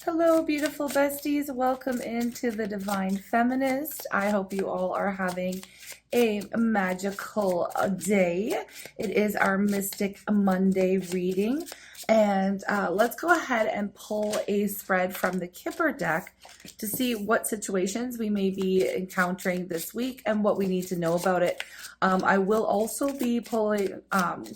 Hello, beautiful besties. Welcome into the Divine Feminist. I hope you all are having a magical day. It is our Mystic Monday reading. And let's go ahead and pull a spread from the Kipper deck to see what situations we may be encountering this week and what we need to know about it. I will also be pulling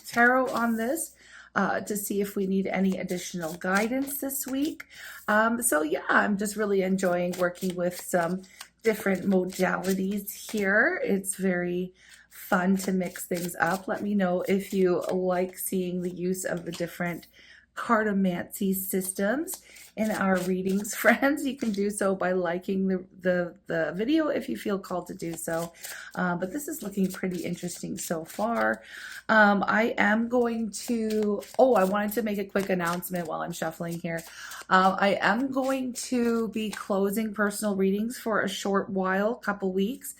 tarot on this to see if we need any additional guidance this week. So yeah, I'm just really enjoying working with some different modalities here. It's very fun to mix things up. Let me know if you like seeing the use of the different cartomancy systems in our readings, friends. You can do so by liking the video if you feel called to do so. But this is looking pretty interesting so far. I am going to, I wanted to make a quick announcement while I'm shuffling here. I am going to be closing personal readings for a short while, couple weeks,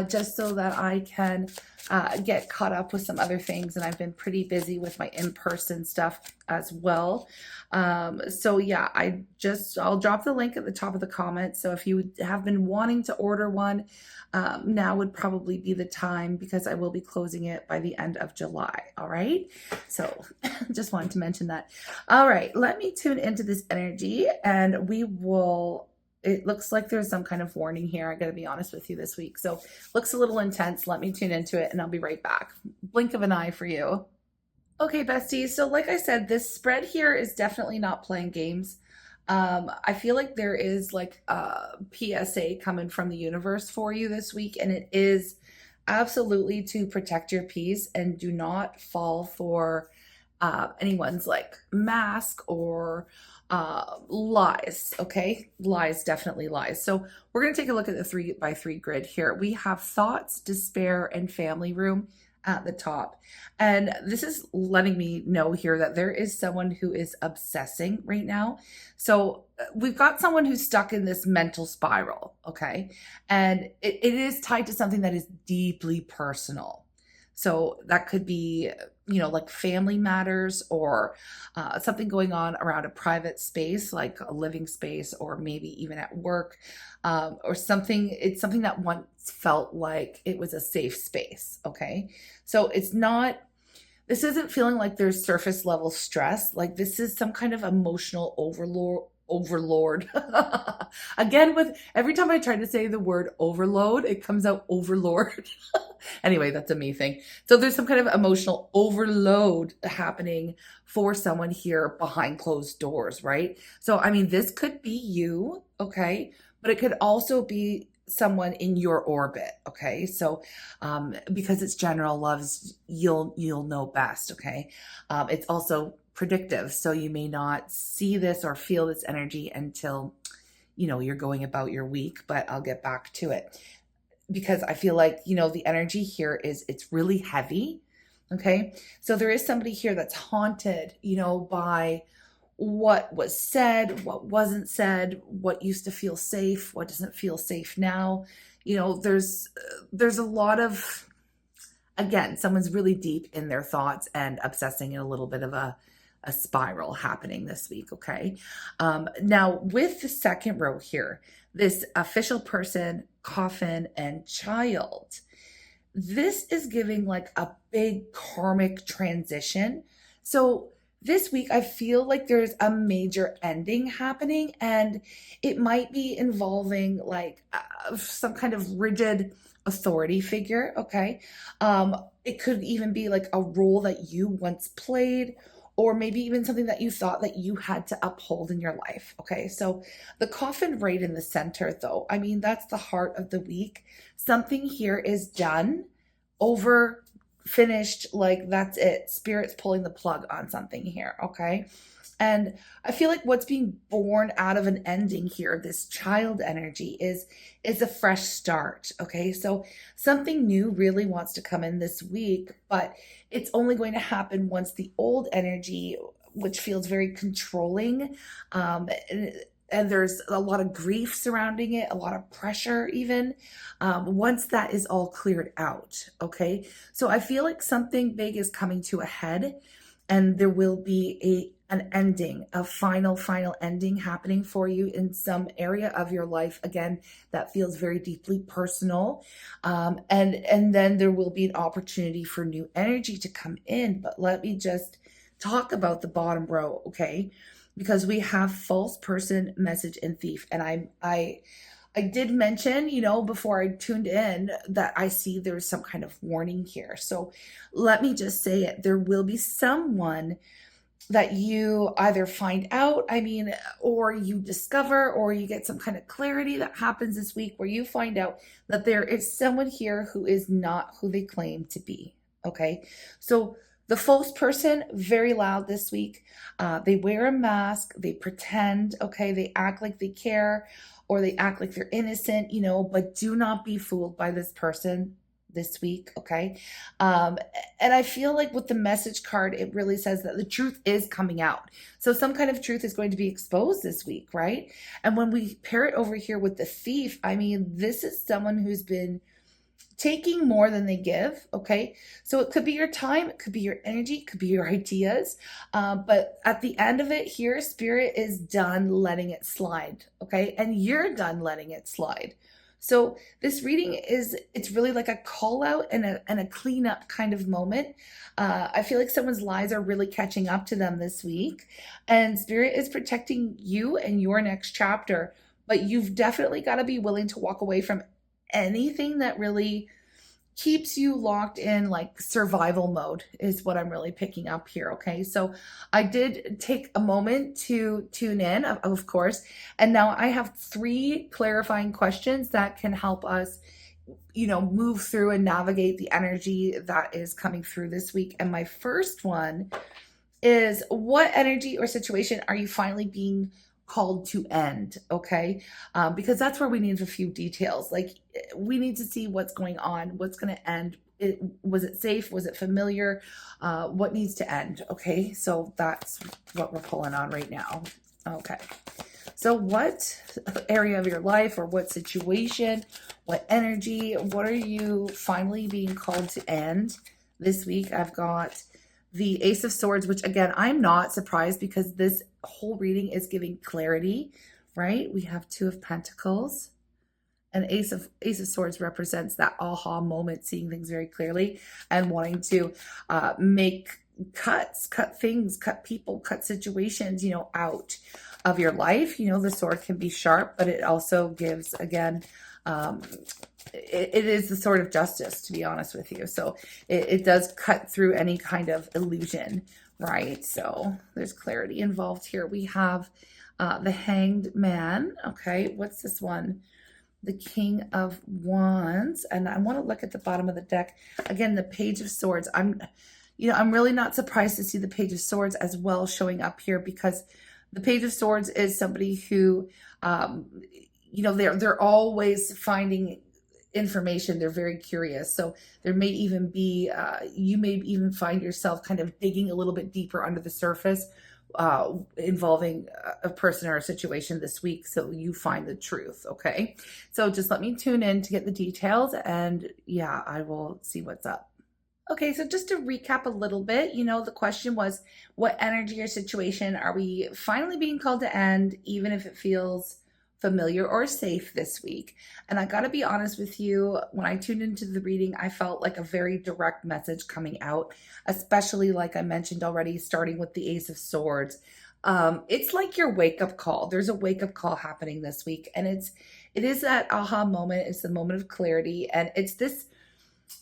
just so that I can get caught up with some other things. And I've been pretty busy with my in-person stuff as well. So yeah, I'll drop the link at the top of the comments. So if you have been wanting to order one, now would probably be the time because I will be closing it by the end of July. All right. So just wanted to mention that. All right. Let me tune into this energy and it looks like there's some kind of warning here. I got to be honest with you this week. So looks a little intense. Let me tune into it and I'll be right back. Blink of an eye for you. Okay, besties. So like I said, this spread here is definitely not playing games. I feel like there is like a PSA coming from the universe for you this week, and it is absolutely to protect your peace and do not fall for anyone's like mask or lies. Okay, lies, definitely lies. So we're going to take a look at the 3x3 grid here. We have thoughts, despair, and family room at the top. And this is letting me know here that there is someone who is obsessing right now. So we've got someone who's stuck in this mental spiral, okay? And it is tied to something that is deeply personal. So that could be, like family matters or something going on around a private space, like a living space, or maybe even at work, or something. It's something that once felt like it was a safe space. Okay. So this isn't feeling like there's surface level stress. Like this is some kind of emotional overlord. Again, with every time I try to say the word overload, it comes out overlord. Anyway, that's a me thing. So there's some kind of emotional overload happening for someone here behind closed doors, right? So, I mean, this could be you, okay? But it could also be someone in your orbit, okay? So, because it's general loves, you'll know best, okay? It's also predictive, so you may not see this or feel this energy until, you're going about your week, but I'll get back to it. Because I feel like, the energy here it's really heavy. Okay. So there is somebody here that's haunted, by what was said, what wasn't said, what used to feel safe, what doesn't feel safe now. There's a lot of, again, someone's really deep in their thoughts and obsessing in a little bit of a spiral happening this week. Okay. Now with the second row here, this official person, coffin, and child, this is giving like a big karmic transition. So this week, I feel like there's a major ending happening, and it might be involving like some kind of rigid authority figure. Okay. It could even be like a role that you once played, or maybe even something that you thought that you had to uphold in your life. Okay. So the coffin right in the center, though, I mean, that's the heart of the week. Something here is done, over, finished, like that's it. Spirit's pulling the plug on something here. Okay. And I feel like what's being born out of an ending here, this child energy, is a fresh start. Okay. So something new really wants to come in this week, but it's only going to happen once the old energy, which feels very controlling, and there's a lot of grief surrounding it, a lot of pressure even, once that is all cleared out. Okay. So I feel like something big is coming to a head, and there will be an ending, a final ending happening for you in some area of your life. Again, that feels very deeply personal. And then there will be an opportunity for new energy to come in. But let me just talk about the bottom row, okay? Because we have false person, message, and thief. And I did mention, before I tuned in that I see there's some kind of warning here. So let me just say it. There will be someone that you either find out, or you discover, or you get some kind of clarity that happens this week where you find out that there is someone here who is not who they claim to be. Okay. So the false person, very loud this week. They wear a mask, they pretend, okay, they act like they care, or they act like they're innocent, but do not be fooled by this person this week, okay? And I feel like with the message card, it really says that the truth is coming out. So some kind of truth is going to be exposed this week, right? And when we pair it over here with the thief, this is someone who's been taking more than they give, okay? So it could be your time, it could be your energy, it could be your ideas. But at the end of it here, Spirit is done letting it slide, okay? And you're done letting it slide. So this reading it's really like a call out and a cleanup kind of moment. I feel like someone's lies are really catching up to them this week, and Spirit is protecting you and your next chapter. But you've definitely got to be willing to walk away from anything that really keeps you locked in like survival mode is what I'm really picking up here. Okay. So I did take a moment to tune in, of course, and now I have 3 clarifying questions that can help us, move through and navigate the energy that is coming through this week. And my first one is, what energy or situation are you finally being called to end? Okay. Because that's where we need a few details. Like, we need to see what's going on, what's going to end. Was it safe? Was it familiar? What needs to end? Okay. So that's what we're pulling on right now. Okay. So what area of your life, or what situation, what energy, what are you finally being called to end this week? I've got the Ace of Swords, which again, I'm not surprised because this whole reading is giving clarity, right? We have 2 of Pentacles, and Ace of Swords represents that aha moment, seeing things very clearly and wanting to make cut things, cut people, cut situations, out of your life. The sword can be sharp, but it also gives, again, it is the sword of justice, to be honest with you. So it does cut through any kind of illusion, right? So there's clarity involved here. We have the Hanged Man. Okay, what's this one? The King of Wands. And I want to look at the bottom of the deck. Again, the Page of Swords. I'm really not surprised to see the Page of Swords as well showing up here, because the Page of Swords is somebody who, they're always finding information. They're very curious. So there may even be, you may even find yourself kind of digging a little bit deeper under the surface, involving a person or a situation this week, so you find the truth. Okay. So just let me tune in to get the details, and yeah, I will see what's up. Okay, so just to recap a little bit, the question was, what energy or situation are we finally being called to end, even if it feels familiar or safe this week? And I got to be honest with you, when I tuned into the reading, I felt like a very direct message coming out, especially, like I mentioned already, starting with the Ace of Swords. It's like your wake-up call. There's a wake-up call happening this week, and it is that aha moment. It's the moment of clarity, and it's this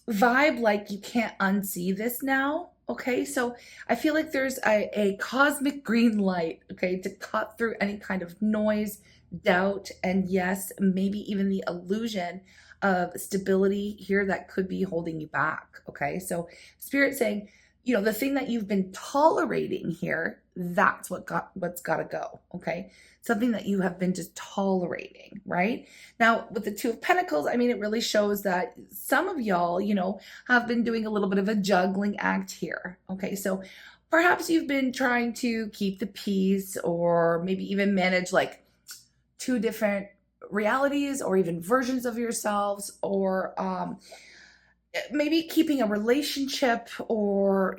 vibe like you can't unsee this now. Okay, so I feel like there's a cosmic green light, okay, to cut through any kind of noise, doubt, and yes, maybe even the illusion of stability here that could be holding you back. Okay, so Spirit saying, the thing that you've been tolerating here, that's what's got to go. Okay, something that you have been just tolerating, right? Now with the 2 of Pentacles, it really shows that some of y'all, have been doing a little bit of a juggling act here. Okay, so perhaps you've been trying to keep the peace, or maybe even manage like 2 different realities or even versions of yourselves, or maybe keeping a relationship, or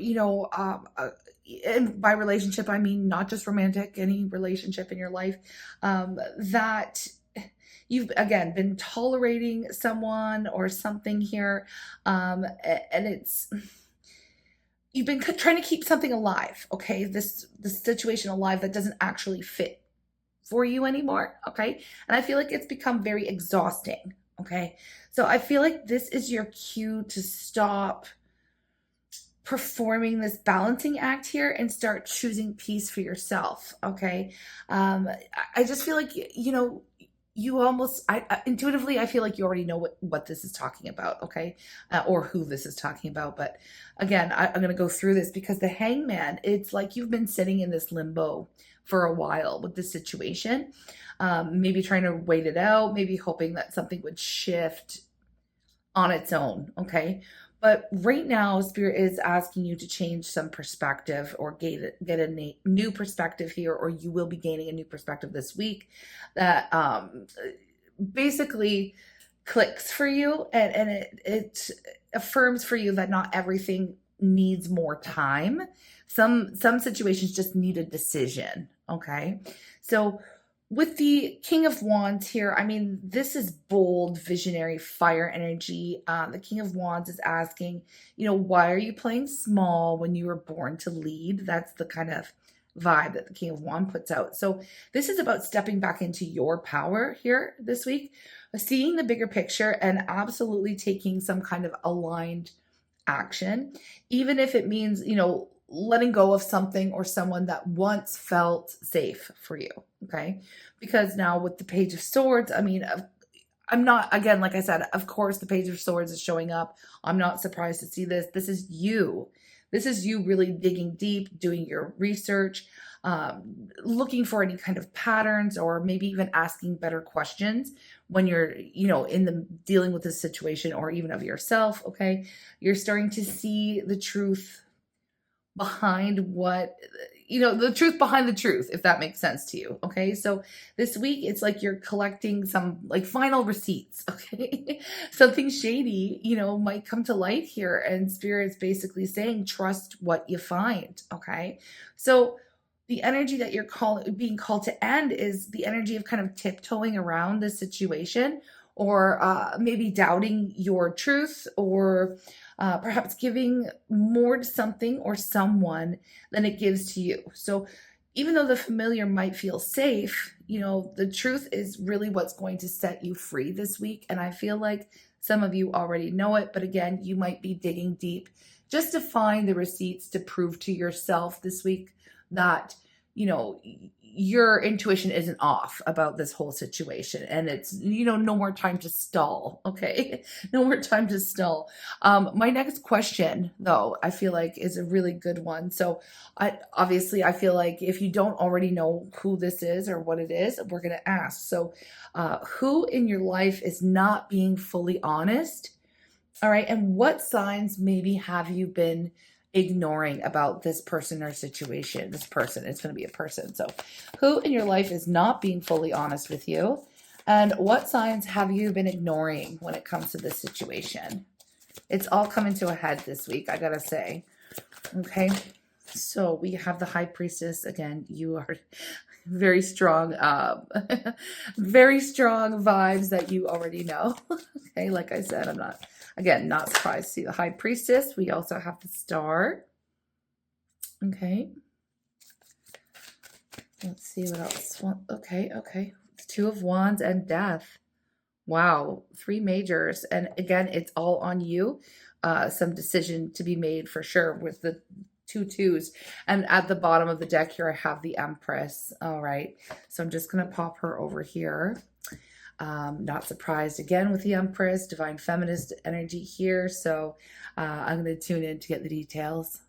and by relationship, I mean not just romantic, any relationship in your life, that you've again been tolerating someone or something here, and it's you've been trying to keep something alive, okay? This situation alive that doesn't actually fit for you anymore, okay? And I feel like it's become very exhausting, okay? So I feel like this is your cue to stop performing this balancing act here and start choosing peace for yourself, okay? I just feel like, you almost, intuitively, I feel like you already know what this is talking about, okay? Or who this is talking about. But again, I'm going to go through this because the hangman, it's like you've been sitting in this limbo for a while with this situation, maybe trying to wait it out, maybe hoping that something would shift on its own, okay? But right now, Spirit is asking you to change some perspective or get a new perspective here, or you will be gaining a new perspective this week that basically clicks for you, and it affirms for you that not everything needs more time. Some situations just need a decision, okay? So with the King of Wands here, I mean, this is bold, visionary, fire energy. The King of Wands is asking, why are you playing small when you were born to lead? That's the kind of vibe that the King of Wands puts out. So this is about stepping back into your power here this week, seeing the bigger picture and absolutely taking some kind of aligned action, even if it means, letting go of something or someone that once felt safe for you, okay? Because now with the Page of Swords, I mean, I'm not, again, like I said, of course the Page of Swords is showing up. I'm not surprised to see this. This is you. This is you really digging deep, doing your research, looking for any kind of patterns, or maybe even asking better questions when you're, in the dealing with this situation, or even of yourself, okay? You're starting to see the truth behind the truth behind the truth, if that makes sense to you, okay? So this week, it's like you're collecting some like final receipts, okay? Something shady, might come to light here, and Spirit's basically saying, trust what you find, okay? So the energy that you're being called to end is the energy of kind of tiptoeing around the situation, or maybe doubting your truth, or perhaps giving more to something or someone than it gives to you. So even though the familiar might feel safe, the truth is really what's going to set you free this week. And I feel like some of you already know it, but again, you might be digging deep just to find the receipts to prove to yourself this week that, your intuition isn't off about this whole situation, and it's, no more time to stall, okay? No more time to stall. My next question, though, I feel like is a really good one. So I feel like if you don't already know who this is or what it is, we're going to ask. So who in your life is not being fully honest? All right. And what signs maybe have you been ignoring about this person or situation? This person, it's going to be a person. So who in your life is not being fully honest with you? And what signs have you been ignoring when it comes to this situation? It's all coming to a head this week, I gotta say. Okay. So we have the High Priestess. Again, you are very strong, very strong vibes that you already know. Okay. Like I said, I'm not, again, not surprised to see the High Priestess. We also have the Star. Okay. Let's see what else. Okay. Two of Wands and Death. Wow. 3 majors. And again, it's all on you. Some decision to be made for sure with the 2 twos. And at the bottom of the deck here, I have the Empress. All right. So I'm just going to pop her over here. Not surprised again with the Empress, Divine Feminist energy here. So I'm going to tune in to get the details.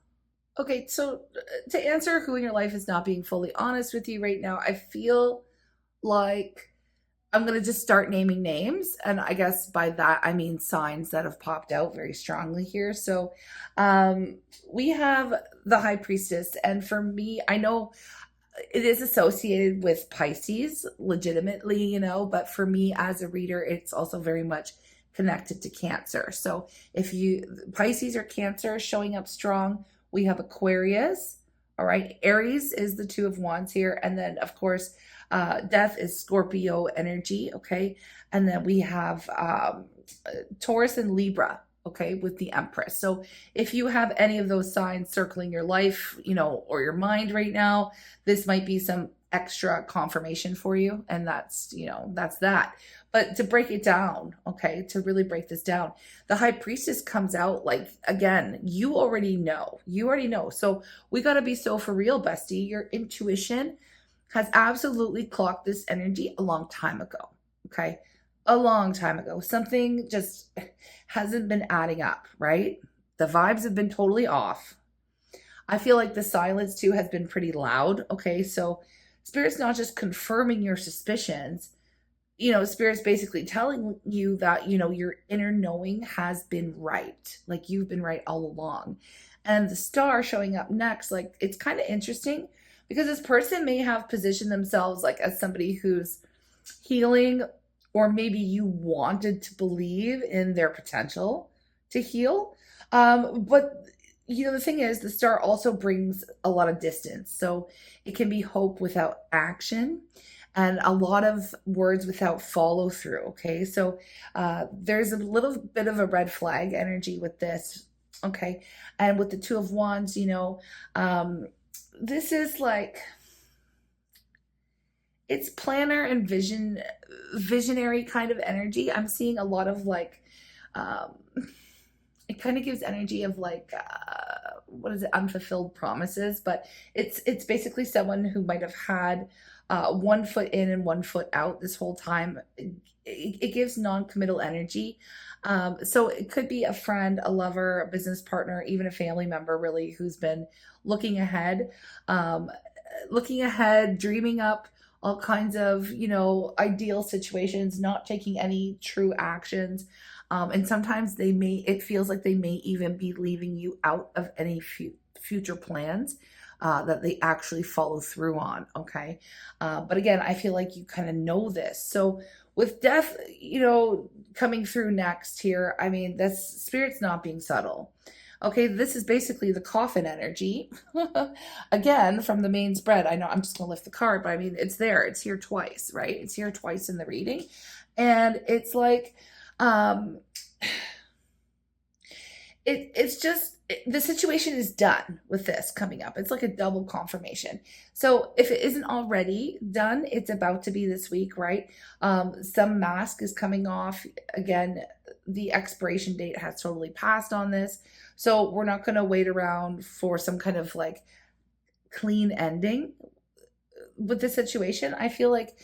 Okay, so to answer who in your life is not being fully honest with you right now, I feel like I'm going to just start naming names. And I guess by that, I mean signs that have popped out very strongly here. So we have the High Priestess. And for me, I know it is associated with Pisces legitimately, but for me as a reader, it's also very much connected to Cancer. So if Pisces or Cancer showing up strong, we have Aquarius, All right. Aries is the Two of Wands here. And then, of course, death is Scorpio energy. Okay. And then we have Taurus and Libra. Okay. With the Empress. So if you have any of those signs circling your life, or your mind right now, this might be some extra confirmation for you. And that's that. But to break it down, okay, to really break this down, the High Priestess comes out like, again, you already know. So we got to be so for real, bestie. Your intuition has absolutely clocked this energy a long time ago, okay? A long time ago. Something just hasn't been adding up, right? The vibes have been totally off. I feel like the silence too has been pretty loud, okay? So Spirit's not just confirming your suspicions, Spirit's basically telling you that, your inner knowing has been right. Like you've been right all along. And the star showing up next, like it's kind of interesting because this person may have positioned themselves like as somebody who's healing, or maybe you wanted to believe in their potential to heal. But the thing is, the star also brings a lot of distance. So it can be hope without action and a lot of words without follow through. Okay. So there's a little bit of a red flag energy with this. Okay. And with the Two of Wands, this is like, it's planner and visionary kind of energy. I'm seeing a lot of like, it kind of gives energy of like, what is it? Unfulfilled promises, but it's basically someone who might have had one foot in and one foot out this whole time. It gives non-committal energy. So it could be a friend, a lover, a business partner, even a family member really who's been looking ahead, dreaming up all kinds of, ideal situations, not taking any true actions. And sometimes it feels like they may even be leaving you out of any future plans that they actually follow through on. Okay. But again, I feel like you kind of know this. So with death, coming through next here, I mean, that's Spirit's not being subtle. Okay, this is basically the coffin energy. Again, from the main spread. I know I'm just going to lift the card, but I mean, it's there. It's here twice, right? It's here twice in the reading. And it's like, it's just, the situation is done with this coming up. It's like a double confirmation. So if it isn't already done, it's about to be this week, right? Some mask is coming off. Again, the expiration date has totally passed on this. So we're not going to wait around for some kind of like clean ending with the situation. I feel like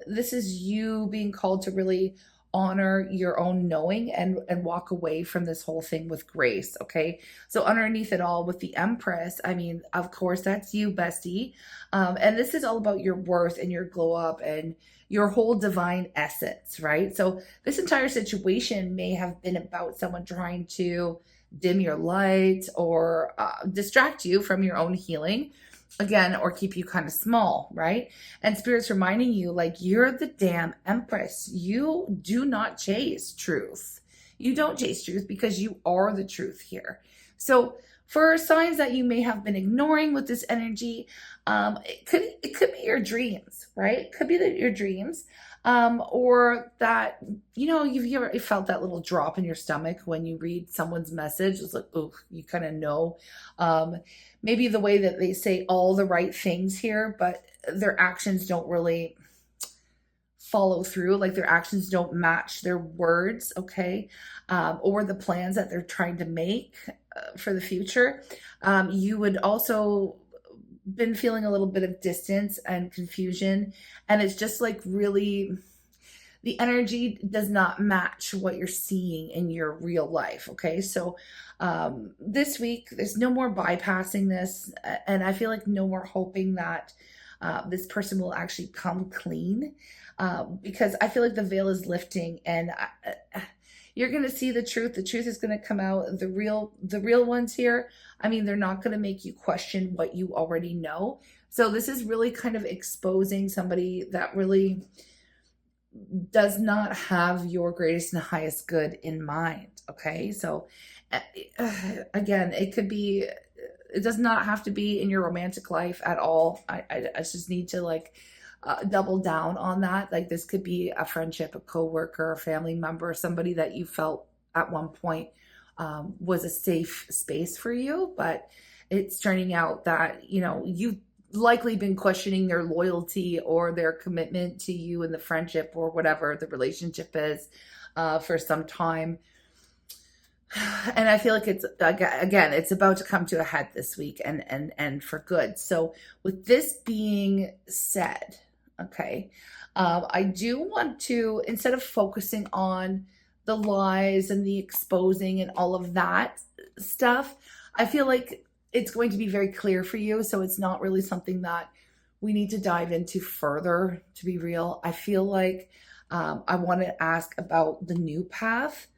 this is you being called to really honor your own knowing and walk away from this whole thing with grace. Okay. So underneath it all with the Empress, I mean, of course, that's you, bestie. And this is all about your worth and your glow up and your whole divine essence, right? So this entire situation may have been about someone trying to dim your light or distract you from your own healing, again, or keep you kind of small, right? And Spirit's reminding you, like, you're the damn Empress. You do not chase truth. You don't chase truth because you are the truth here. So for signs that you may have been ignoring with this energy, it could be your dreams, right? It could be that your dreams, or that, you've ever felt that little drop in your stomach when you read someone's message. It's like, oh, you kind of know. Maybe the way that they say all the right things here, but their actions don't really follow through. Like their actions don't match their words, okay? Or the plans that they're trying to make for the future. You would also been feeling a little bit of distance and confusion, and it's just like really, the energy does not match what you're seeing in your real life. Okay. So this week, there's no more bypassing this. And I feel like no more hoping that this person will actually come clean, because I feel like the veil is lifting and you're going to see the truth. The truth is going to come out. The real ones here, I mean, they're not going to make you question what you already know. So this is really kind of exposing somebody that really does not have your greatest and highest good in mind. Okay. So again, it could be it does not have to be in your romantic life at all. I just need to like double down on that. Like this could be a friendship, a coworker, a family member, somebody that you felt at one point was a safe space for you, but it's turning out that, you know, you've likely been questioning their loyalty or their commitment to you in the friendship or whatever the relationship is for some time. And I feel like it's, again, it's about to come to a head this week, and for good. So with this being said, okay, I do want to, instead of focusing on the lies and the exposing and all of that stuff, I feel like it's going to be very clear for you. So it's not really something that we need to dive into further, to be real. I feel like I want to ask about the new path,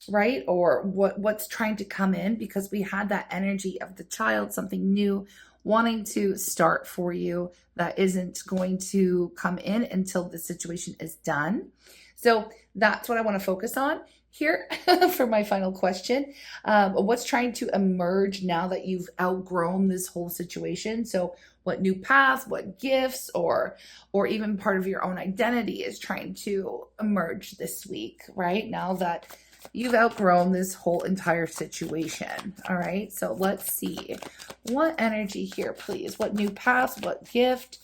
right? Or what's trying to come in, because we had that energy of the child, something new wanting to start for you that isn't going to come in until the situation is done. So that's what I want to focus on here for my final question. What's trying to emerge now that you've outgrown this whole situation? So what new path, what gifts, or even part of your own identity is trying to emerge this week, right? Now that you've outgrown this whole entire situation. All right, so let's see. What energy here, please? What new path, what gift,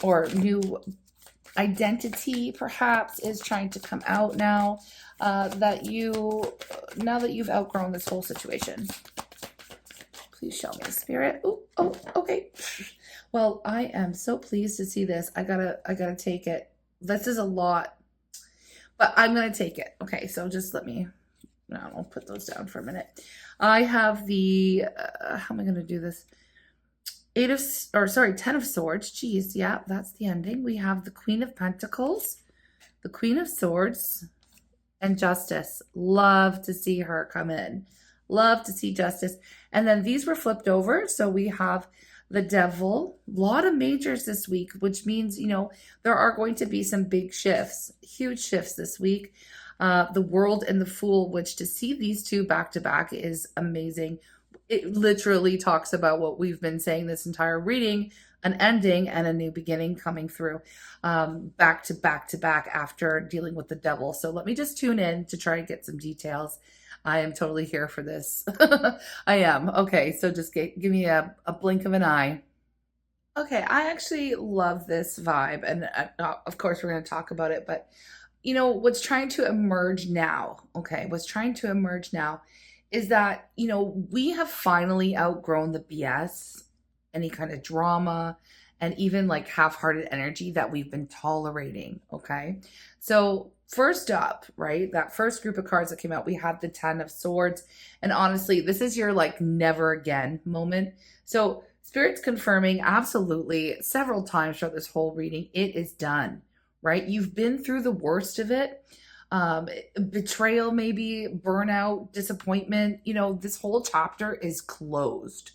or new identity perhaps is trying to come out now that you've outgrown this whole situation? Please show me, Spirit. Oh, okay. Well, I am so pleased to see this. I gotta take it. This is a lot, but I'm gonna take it. Okay, so just let me, I'll put those down for a minute. I have the, how am I gonna do this? 10 of Swords. Geez, yeah, that's the ending. We have the Queen of Pentacles, the Queen of Swords, and Justice. Love to see her come in. Love to see Justice. And then these were flipped over. So we have the Devil. A lot of majors this week, which means, you know, there are going to be some big shifts, huge shifts this week. The World and the Fool, which to see these two back to back is amazing. It literally talks about what we've been saying this entire reading, an ending and a new beginning coming through back to back to back after dealing with the Devil. So let me just tune in to try to get some details. I am totally here for this. I am. Okay, so just give me a blink of an eye. Okay, I actually love this vibe. And of course, we're going to talk about it. But, you know, what's trying to emerge now, okay, what's trying to emerge now is that, you know, we have finally outgrown the BS, any kind of drama, and even like half-hearted energy that we've been tolerating, okay? So first up, right, that first group of cards that came out, we had the 10 of Swords. And honestly, this is your like never again moment. So Spirit's confirming absolutely several times throughout this whole reading, it is done, right? You've been through the worst of it. Betrayal, maybe burnout, disappointment, you know, this whole chapter is closed.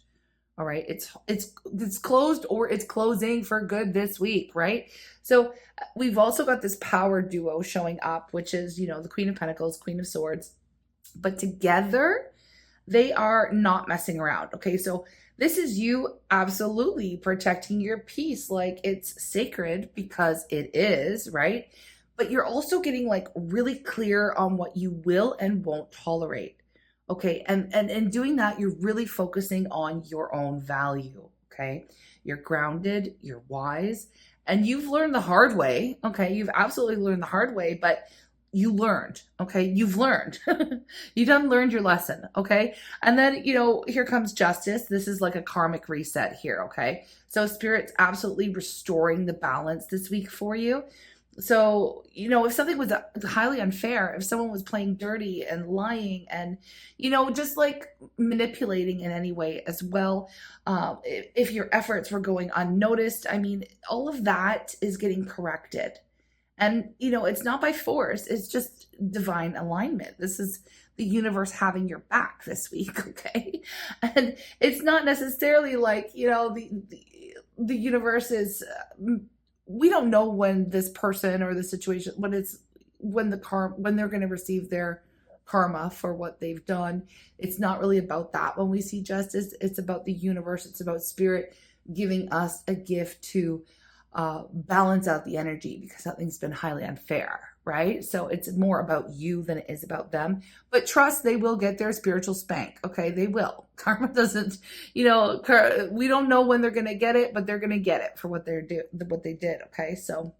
All right. It's closed, or it's closing for good this week. Right. So we've also got this power duo showing up, which is, you know, the Queen of Pentacles, Queen of Swords, but together they are not messing around. Okay. So this is you absolutely protecting your peace. Like it's sacred because it is, right? But you're also getting like really clear on what you will and won't tolerate. Okay. And in doing that, you're really focusing on your own value. Okay. You're grounded, you're wise, and you've learned the hard way. Okay. You've absolutely learned the hard way, but you learned. Okay. You've learned. You done learned your lesson. Okay. And then, you know, here comes Justice. This is like a karmic reset here. Okay. So Spirit's absolutely restoring the balance this week for you. So, you know, if something was highly unfair, if someone was playing dirty and lying and, you know, just like manipulating in any way as well, if your efforts were going unnoticed, I mean, all of that is getting corrected. And, you know, it's not by force, it's just divine alignment. This is the universe having your back this week, okay? And it's not necessarily like, you know, the universe is... we don't know when this person or the situation, when they're going to receive their karma for what they've done. It's not really about that when we see justice. It's about the universe. It's about spirit giving us a gift to balance out the energy, because something's been highly unfair, right? So it's more about you than it is about them. But trust, they will get their spiritual spank. Okay, they will. Karma doesn't, we don't know when they're gonna get it, but they're gonna get it for what they did. Okay, so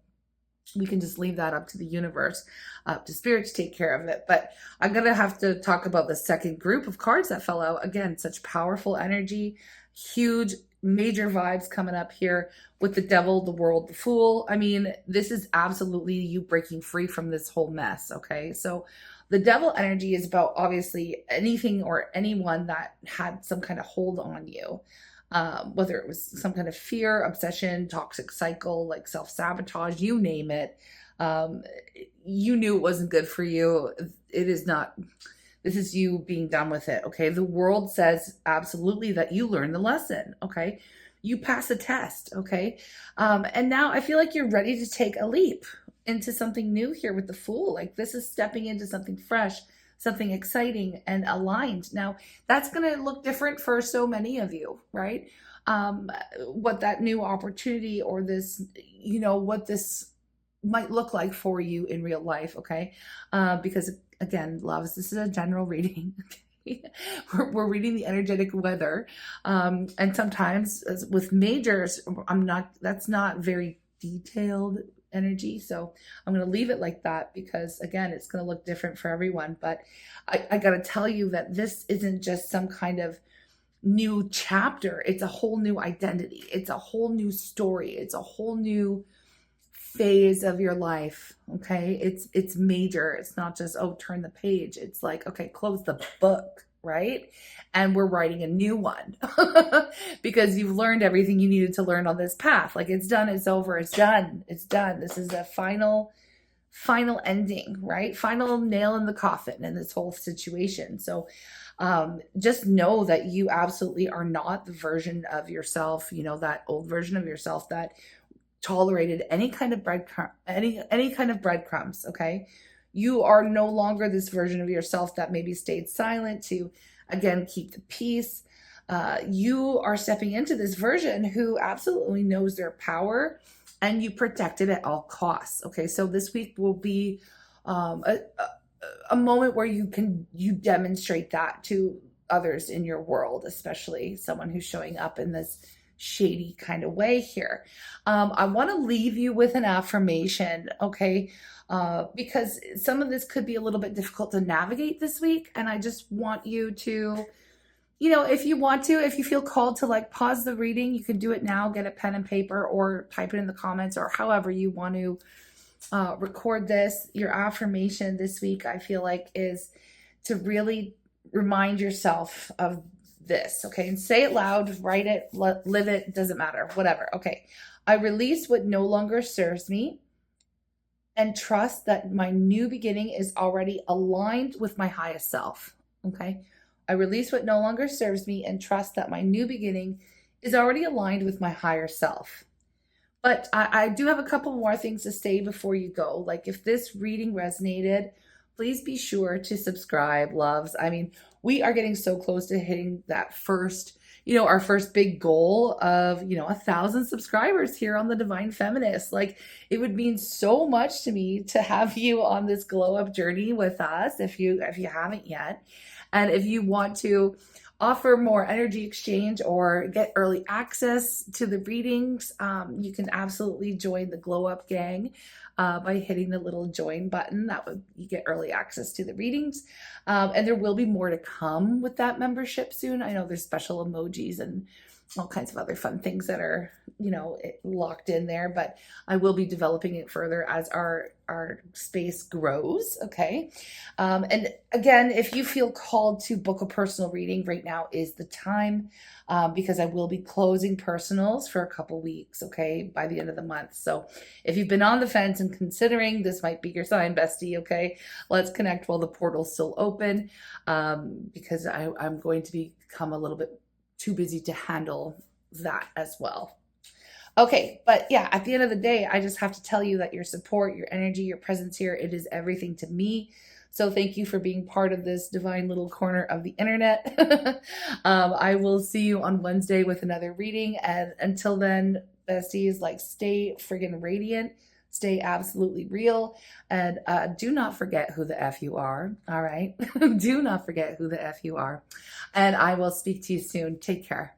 we can just leave that up to the universe, up to spirit to take care of it. But I'm gonna have to talk about the second group of cards that fell out. Again, such powerful energy, huge major vibes coming up here with the devil, the world, the fool. I mean, this is absolutely you breaking free from this whole mess. Okay, so the devil energy is about obviously anything or anyone that had some kind of hold on you, whether it was some kind of fear, obsession, toxic cycle, like self-sabotage, you name it. You knew it wasn't good for you. It is not. This is you being done with it, okay? The world says absolutely that you learned the lesson, okay? You pass a test, okay? And now I feel like you're ready to take a leap into something new here with the Fool. Like, this is stepping into something fresh, something exciting and aligned. Now, that's going to look different for so many of you, right? What that new opportunity or this, what this might look like for you in real life, okay? Because again, loves, this is a general reading. We're reading the energetic weather, and sometimes with majors, that's not very detailed energy, so I'm going to leave it like that, because again, it's going to look different for everyone. But I got to tell you that this isn't just some kind of new chapter. It's a whole new identity. It's a whole new story. It's a whole new phase of your life. Okay, it's major. It's not just, oh, turn the page. It's like, okay, close the book, right? And we're writing a new one because you've learned everything you needed to learn on this path. Like, it's done, it's over, it's done, it's done. This is a final ending, right? Final nail in the coffin in this whole situation. So just know that you absolutely are not the version of yourself, that old version of yourself that tolerated any kind of breadcrumbs. Okay, you are no longer this version of yourself that maybe stayed silent to, again, keep the peace. You are stepping into this version who absolutely knows their power, and you protect it at all costs. Okay, so this week will be a moment where you demonstrate that to others in your world, especially someone who's showing up in this shady kind of way here. I want to leave you with an affirmation, okay? Because some of this could be a little bit difficult to navigate this week, and I just want you to, if you feel called to, like, pause the reading, you can do it now, get a pen and paper, or type it in the comments, or however you want to record this. Your affirmation this week, I feel like, is to really remind yourself of this, okay? And say it loud, write it, live it, doesn't matter, whatever. Okay, I release what no longer serves me and trust that my new beginning is already aligned with my highest self. Okay, I release what no longer serves me and trust that my new beginning is already aligned with my higher self. But I do have a couple more things to say before you go. Like, if this reading resonated, please be sure to subscribe, loves. I mean, we are getting so close to hitting that first, our first big goal of, 1,000 subscribers here on the Divine Feminist. Like, it would mean so much to me to have you on this glow up journey with us if you haven't yet. And if you want to offer more energy exchange or get early access to the readings, you can absolutely join the Glow Up Gang by hitting the little join button. That would, you get early access to the readings. And there will be more to come with that membership soon. I know there's special emojis and all kinds of other fun things that are, locked in there, but I will be developing it further as our space grows. Okay. And again, if you feel called to book a personal reading, right now is the time, because I will be closing personals for a couple weeks. Okay. By the end of the month. So if you've been on the fence and considering, this might be your sign, bestie. Okay. Let's connect while the portal's still open, because I'm going to become a little bit too busy to handle that as well. Okay, but yeah, at the end of the day, I just have to tell you that your support, your energy, your presence here, it is everything to me. So thank you for being part of this divine little corner of the internet. I will see you on Wednesday with another reading. And until then, besties, like, stay friggin' radiant, stay absolutely real, and do not forget who the F you are. All right. Do not forget who the F you are. And I will speak to you soon. Take care.